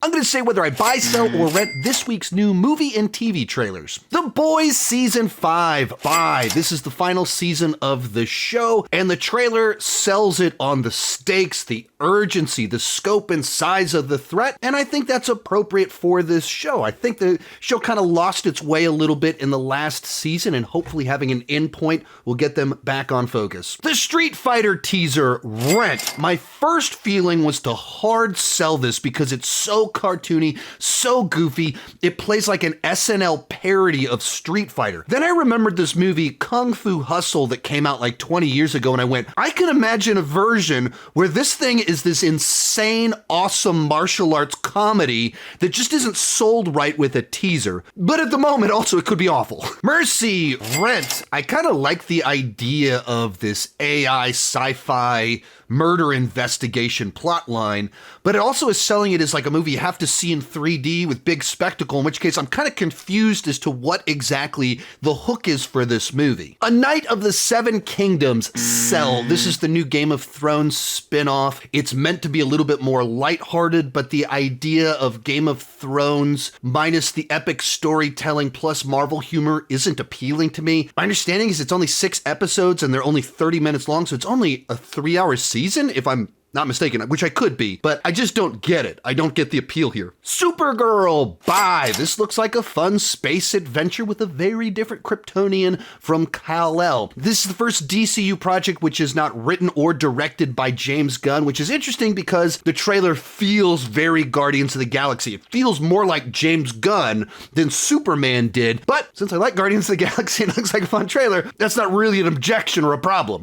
I'm going to say whether I buy, sell, or rent this week's new movie and TV trailers. The Boys Season 5. Buy. This is the final season of the show, and the trailer sells it on the stakes, the urgency, the scope and size of the threat, and I think that's appropriate for this show. I think the show kind of lost its way a little bit in the last season, and hopefully having an endpoint will get them back on focus. The Street Fighter teaser, Rent. My first feeling was to hard sell this because it's so cartoony, so goofy, it plays like an SNL parody of Street Fighter. Then I remembered this movie, Kung Fu Hustle, that came out like 20 years ago, and I went, I can imagine a version where this thing is this insane, awesome martial arts comedy that just isn't sold right with a teaser. But at the moment, also, it could be awful. Mercy, Rent. I kind of like the idea of this AI sci-fi murder investigation plotline, but it also is selling it as like a movie you have to see in 3D with big spectacle, in which case I'm kind of confused as to what exactly the hook is for this movie. A Knight of the Seven Kingdoms, Cell. This is the new Game of Thrones spin-off. It's meant to be a little bit more lighthearted, but the idea of Game of Thrones minus the epic storytelling plus Marvel humor isn't appealing to me. My understanding is it's only 6 episodes and they're only 30 minutes long, so it's only a 3-hour season, if I'm not mistaken, which I could be, but I just don't get it. I don't get the appeal here. Supergirl, bye. This looks like a fun space adventure with a very different Kryptonian from Kal-El. This is the first DCU project which is not written or directed by James Gunn, which is interesting because the trailer feels very Guardians of the Galaxy. It feels more like James Gunn than Superman did, but since I like Guardians of the Galaxy and it looks like a fun trailer, that's not really an objection or a problem.